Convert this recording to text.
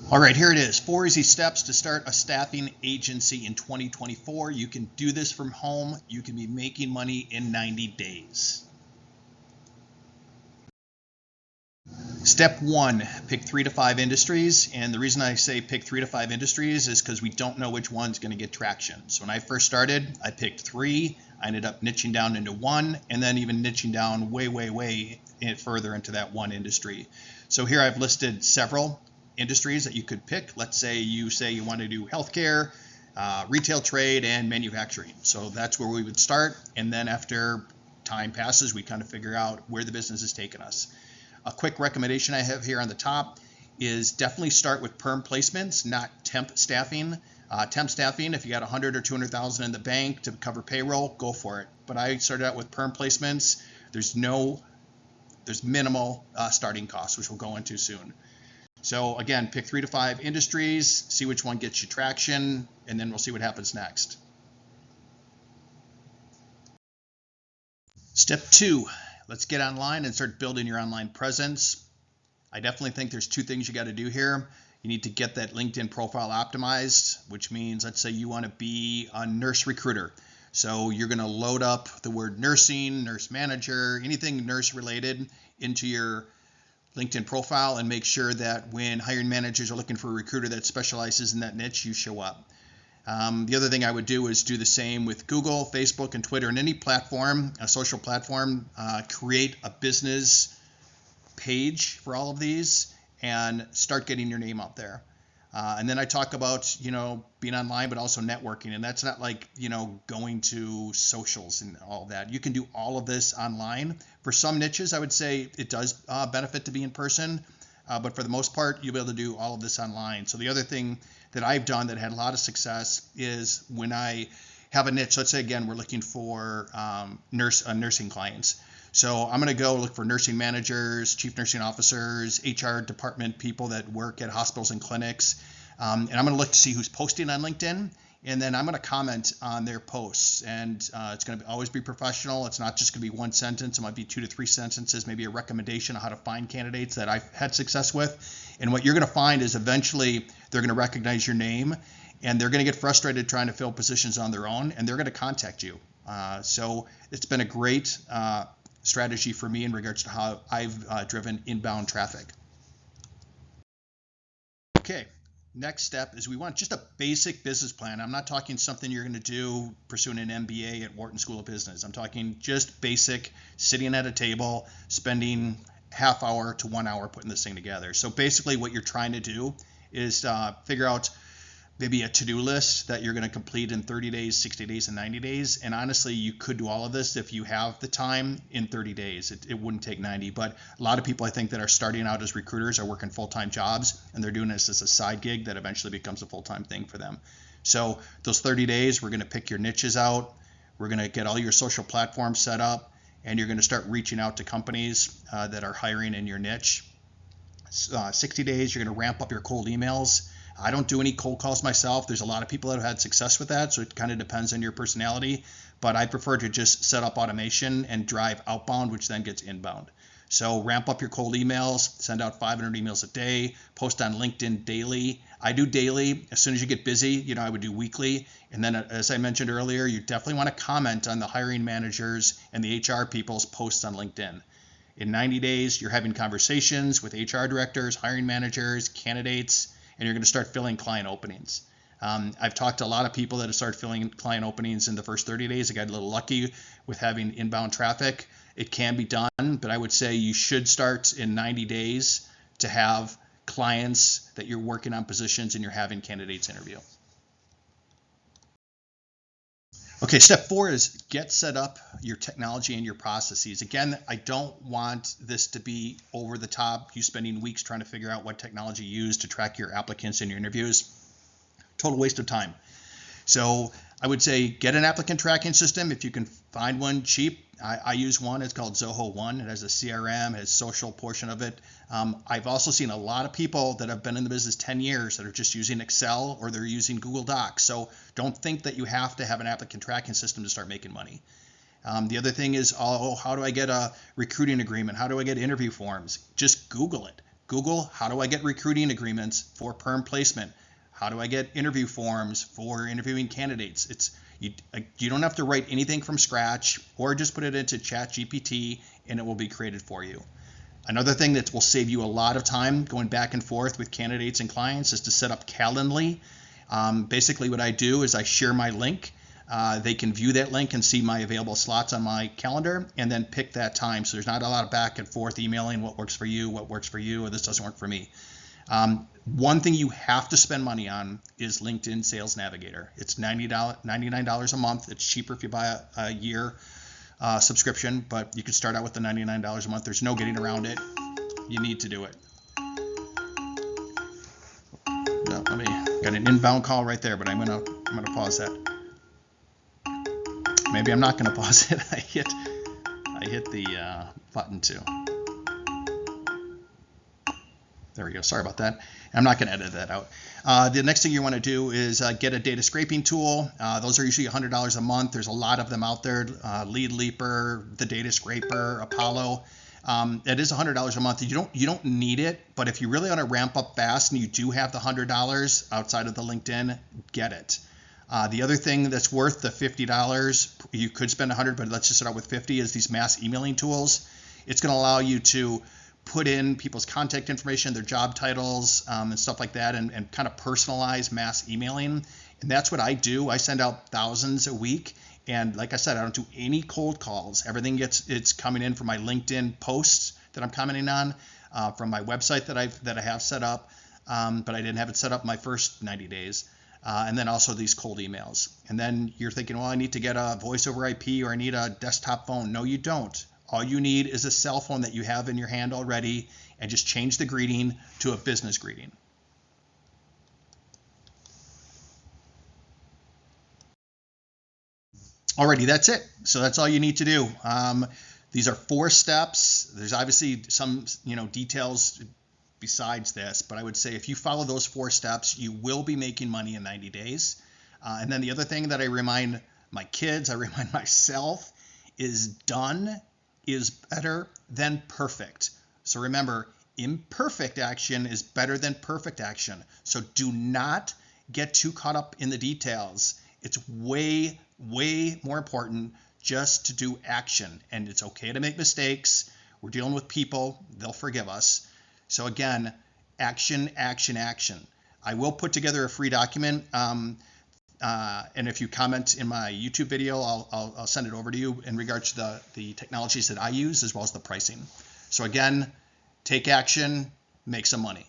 All right, here it is. 4 easy steps to start a staffing agency in 2024. You can do this from home. You can be making money in 90 days. Step 1, pick 3 to 5 industries. And the reason I say pick 3 to 5 industries is because we don't know which one's going to get traction. So when I first started, I picked 3. I ended up niching down into 1, and then even niching down way further into that one industry. So here I've listed several industries that you could pick. Let's say you want to do healthcare, retail trade, and manufacturing. So that's where we would start. And then after time passes, we kind of figure out where the business is taking us. A quick recommendation I have here on the top is definitely start with perm placements, not temp staffing. Temp staffing, if you got 100 or 200,000 in the bank to cover payroll, go for it. But I started out with perm placements. There's minimal starting costs, which we'll go into soon. So again, pick 3 to 5 industries, see which one gets you traction, and then we'll see what happens next. Step 2, let's get online and start building your online presence. I definitely think there's 2 things you got to do here. You need to get that LinkedIn profile optimized, which means, let's say you want to be a nurse recruiter. So you're going to load up the word nursing, nurse manager, anything nurse related into your LinkedIn profile, and make sure that when hiring managers are looking for a recruiter that specializes in that niche, you show up. The other thing I would do is do the same with Google, Facebook, and Twitter, and any platform, a social platform. Create a business page for all of these and start getting your name out there. And then I talk about, being online, but also networking. And that's not like, going to socials and all that. You can do all of this online. For some niches, I would say it does benefit to be in person. But for the most part, you'll be able to do all of this online. So the other thing that I've done that had a lot of success is when I have a niche, let's say, again, we're looking for nursing clients. So I'm going to go look for nursing managers, chief nursing officers, HR department people that work at hospitals and clinics. And I'm going to look to see who's posting on LinkedIn. And then I'm going to comment on their posts. And it's going to always be professional. It's not just going to be one sentence. It might be 2 to 3 sentences, maybe a recommendation on how to find candidates that I've had success with. And what you're going to find is eventually they're going to recognize your name, and they're going to get frustrated trying to fill positions on their own, and they're going to contact you. So it's been a great strategy for me in regards to how I've driven inbound traffic. Okay, next step is we want just a basic business plan. I'm not talking something you're going to do pursuing an MBA at Wharton School of Business. I'm talking just basic, sitting at a table, spending half hour to 1 hour putting this thing together. So basically what you're trying to do is figure out maybe a to-do list that you're going to complete in 30 days, 60 days, and 90 days. And honestly, you could do all of this if you have the time in 30 days. It wouldn't take 90. But a lot of people, I think, that are starting out as recruiters are working full-time jobs, and they're doing this as a side gig that eventually becomes a full-time thing for them. So those 30 days, we're going to pick your niches out. We're going to get all your social platforms set up, and you're going to start reaching out to companies that are hiring in your niche. 60 days, you're going to ramp up your cold emails. I don't do any cold calls myself. There's a lot of people that have had success with that, so it kind of depends on your personality. But I prefer to just set up automation and drive outbound, which then gets inbound. So ramp up your cold emails, send out 500 emails a day, post on LinkedIn daily. I do daily. As soon as you get busy, I would do weekly. And then, as I mentioned earlier, you definitely want to comment on the hiring managers and the HR people's posts on LinkedIn. In 90 days, you're having conversations with HR directors, hiring managers, candidates, and you're going to start filling client openings. I've talked to a lot of people that have started filling client openings in the first 30 days. I got a little lucky with having inbound traffic. It can be done, but I would say you should start in 90 days to have clients that you're working on positions and you're having candidates interview. Okay, step 4 is get set up your technology and your processes. Again, I don't want this to be over the top, you spending weeks trying to figure out what technology you use to track your applicants and your interviews. Total waste of time. So I would say get an applicant tracking system if you can find one cheap. I use one. It's called Zoho One. It has a CRM, it has social portion of it. I've also seen a lot of people that have been in the business 10 years that are just using Excel or they're using Google Docs. So don't think that you have to have an applicant tracking system to start making money. The other thing is, how do I get a recruiting agreement? How do I get interview forms? Just Google it. Google, how do I get recruiting agreements for perm placement? How do I get interview forms for interviewing candidates? You don't have to write anything from scratch, or just put it into ChatGPT and it will be created for you. Another thing that will save you a lot of time going back and forth with candidates and clients is to set up Calendly. Basically what I do is I share my link. They can view that link and see my available slots on my calendar and then pick that time. So there's not a lot of back and forth emailing what works for you, or this doesn't work for me. One thing you have to spend money on is LinkedIn Sales Navigator. It's $99 a month. It's cheaper if you buy a year subscription, but you can start out with the $99 a month. There's no getting around it. You need to do it. Got an inbound call right there, but I'm gonna pause that. Maybe I'm not gonna pause it. I hit the button too. There we go. Sorry about that. I'm not going to edit that out. The next thing you want to do is get a data scraping tool. Those are usually $100 a month. There's a lot of them out there. Lead Leaper, the Data Scraper, Apollo. It is $100 a month. You don't need it, but if you really want to ramp up fast and you do have the $100 outside of the LinkedIn, get it. The other thing that's worth the $50, you could spend $100, but let's just start out with $50, is these mass emailing tools. It's going to allow you to put in people's contact information, their job titles, and stuff like that, and kind of personalize mass emailing. And that's what I do. I send out thousands a week. And like I said, I don't do any cold calls. Everything it's coming in from my LinkedIn posts that I'm commenting on, from my website that I have set up, but I didn't have it set up my first 90 days. And then also these cold emails. And then you're thinking, well, I need to get a voice over IP, or I need a desktop phone. No, you don't. All you need is a cell phone that you have in your hand already, and just change the greeting to a business greeting. Alrighty, that's it. So that's all you need to do. These are 4 steps. There's obviously some details besides this, but I would say if you follow those 4 steps, you will be making money in 90 days. And then the other thing that I remind my kids, I remind myself, is done is better than perfect. So remember, imperfect action is better than perfect action. So do not get too caught up in the details. It's way, way more important just to do action. And it's okay to make mistakes. We're dealing with people. They'll forgive us. So again, action, action, action. I will put together a free document. And if you comment in my YouTube video, I'll send it over to you in regards to the technologies that I use, as well as the pricing. So again, take action, make some money.